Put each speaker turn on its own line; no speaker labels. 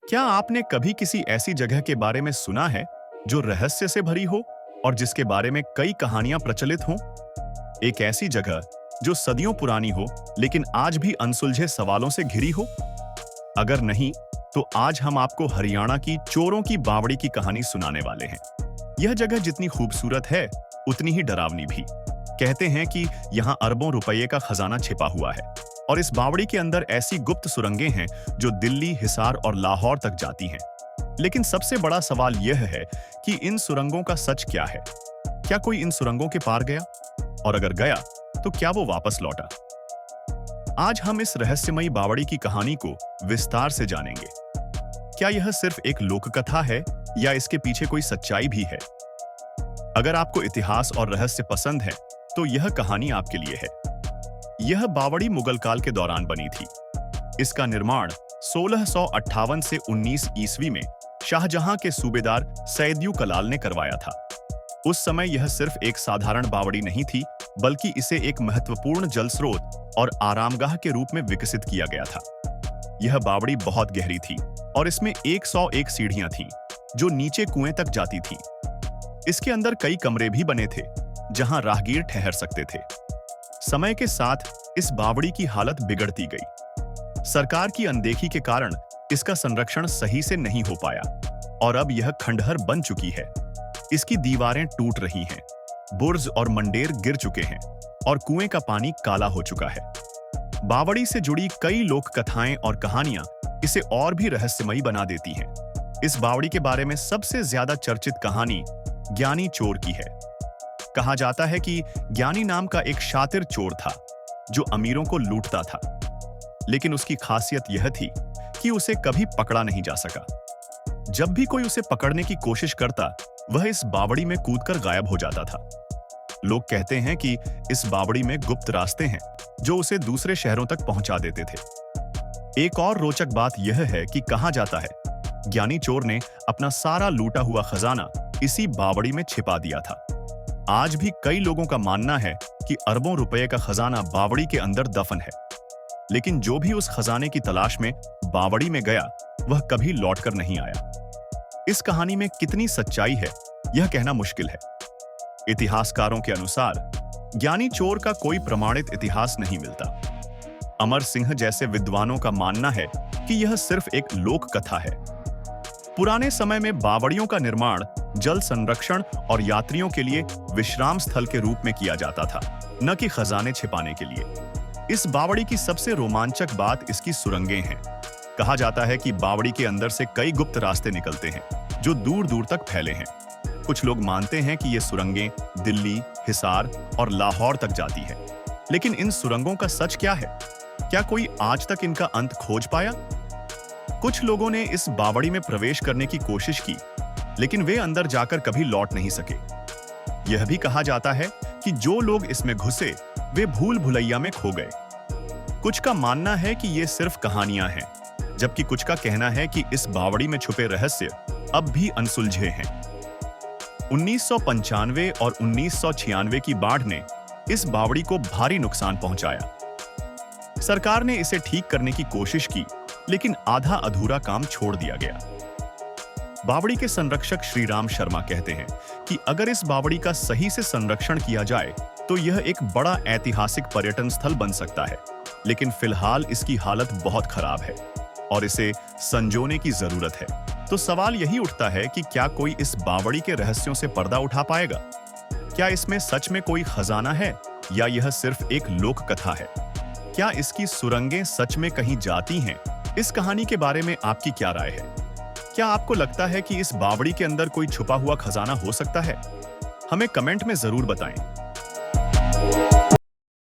क्या आपने कभी किसी ऐसी जगह के बारे में सुना है जो रहस्य से भरी हो और जिसके बारे में कई कहानियां प्रचलित हों? एक ऐसी जगह जो सदियों पुरानी हो लेकिन आज भी अनसुलझे सवालों से घिरी हो? अगर नहीं, तो आज हम आपको हरियाणा की चोरों की बावड़ी की कहानी सुनाने वाले हैं। यह जगह जितनी खूबसूरत है, उतनी ही डरावनी भी। कहते हैं कि यहाँ अरबों रुपये का खजाना छिपा हुआ है और इस बावड़ी के अंदर ऐसी गुप्त सुरंगें हैं जो दिल्ली, हिसार और लाहौर तक जाती हैं। लेकिन सबसे बड़ा सवाल यह है कि इन सुरंगों का सच क्या है? क्या कोई इन सुरंगों के पार गया? और अगर गया, तो क्या वो वापस लौटा? आज हम इस रहस्यमयी बावड़ी की कहानी को विस्तार से जानेंगे। क्या यह सिर्फ एक लोक कथा है या इसके पीछे कोई सच्चाई भी है? अगर आपको इतिहास और रहस्य पसंद है, तो यह कहानी आपके लिए है। यह बावड़ी मुगल काल के दौरान बनी थी। इसका निर्माण 1658 से 19 ईस्वी में शाहजहां के सूबेदार सैयदयू कलाल ने करवाया था। उस समय यह सिर्फ एक साधारण बावड़ी नहीं थी, बल्कि इसे एक महत्वपूर्ण जल स्रोत और आरामगाह के रूप में विकसित किया गया था। यह बावड़ी बहुत गहरी थी और इसमें 101 सीढ़ियां थीं, जो नीचे कुएं तक जाती थीं। इसके अंदर कई कमरे भी बने थे, जहां राहगीर ठहर सकते थे। समय के साथ इस बावड़ी की हालत बिगड़ती गई। सरकार की अनदेखी के कारण इसका संरक्षण सही से नहीं हो पाया और अब यह खंडहर बन चुकी है। इसकी दीवारें टूट रही हैं, बुर्ज और मंडेर गिर चुके हैं और कुएं का पानी काला हो चुका है। बावड़ी से जुड़ी कई लोक कथाएं और कहानियां इसे और भी रहस्यमयी बना देती हैं। इस बावड़ी के बारे में सबसे ज्यादा चर्चित कहानी ज्ञानी चोर की है। कहा जाता है कि ज्ञानी नाम का एक शातिर चोर था जो अमीरों को लूटता था, लेकिन उसकी खासियत यह थी कि उसे कभी पकड़ा नहीं जा सका। जब भी कोई उसे पकड़ने की कोशिश करता, वह इस बावड़ी में कूदकर गायब हो जाता था। लोग कहते हैं कि इस बावड़ी में गुप्त रास्ते हैं जो उसे दूसरे शहरों तक पहुंचा देते थे। एक और रोचक बात यह है कि कहा जाता है ज्ञानी चोर ने अपना सारा लूटा हुआ खजाना इसी बावड़ी में छिपा दिया था। आज भी कई लोगों का मानना है कि अरबों रुपए का खजाना बावड़ी के अंदर दफन है। लेकिन जो भी उस खजाने की तलाश में बावड़ी में गया, वह कभी लौटकर नहीं आया। इस कहानी में कितनी सच्चाई है, यह कहना मुश्किल है। इतिहासकारों के अनुसार ज्ञानी चोर का कोई प्रमाणित इतिहास नहीं मिलता। अमर सिंह जैसे विद्वानों का मानना है कि यह सिर्फ एक लोक कथा है। पुराने समय में बावड़ियों का निर्माण जल संरक्षण और यात्रियों के लिए विश्राम स्थल के रूप में किया जाता था, न कि खजाने छिपाने के लिए। इस बावड़ी की सबसे रोमांचक बात इसकी सुरंगें हैं। कहा जाता है कि बावड़ी के अंदर से कई गुप्त रास्ते निकलते हैं जो दूर दूर तक फैले हैं। कुछ लोग मानते हैं कि ये सुरंगें दिल्ली, हिसार और लाहौर तक जाती है। लेकिन इन सुरंगों का सच क्या है? क्या कोई आज तक इनका अंत खोज पाया? कुछ लोगों ने इस बावड़ी में प्रवेश करने की कोशिश की, लेकिन वे अंदर जाकर कभी लौट नहीं सके। यह भी कहा जाता है कि जो लोग इसमें घुसे, वे भूल भुलैया में खो गए। कुछ का मानना है कि ये सिर्फ कहानियां हैं, जबकि कुछ का कहना है कि इस बावड़ी में छुपे रहस्य अब भी अनसुलझे हैं। 1995 और 1996 की बाढ़ ने इस बावड़ी को भारी नुकसान पहुंचाया। सरकार ने इसे ठीक करने की कोशिश की, लेकिन आधा अधूरा काम छोड़ दिया गया। बावड़ी के संरक्षक श्री राम शर्मा कहते हैं कि अगर इस बावड़ी का सही से संरक्षण किया जाए, तो यह एक बड़ा ऐतिहासिक पर्यटन स्थल बन सकता है। लेकिन फिलहाल इसकी हालत बहुत खराब है और इसे संजोने की जरूरत है। तो सवाल यही उठता है कि क्या कोई इस बावड़ी के रहस्यों से पर्दा उठा पाएगा? क्या इसमें सच में कोई खजाना है या यह सिर्फ एक लोक कथा है? क्या इसकी सुरंगें सच में कहीं जाती हैं? इस कहानी के बारे में आपकी क्या राय है? क्या आपको लगता है कि इस बावड़ी के अंदर कोई छुपा हुआ खजाना हो सकता है? हमें कमेंट में जरूर बताएं।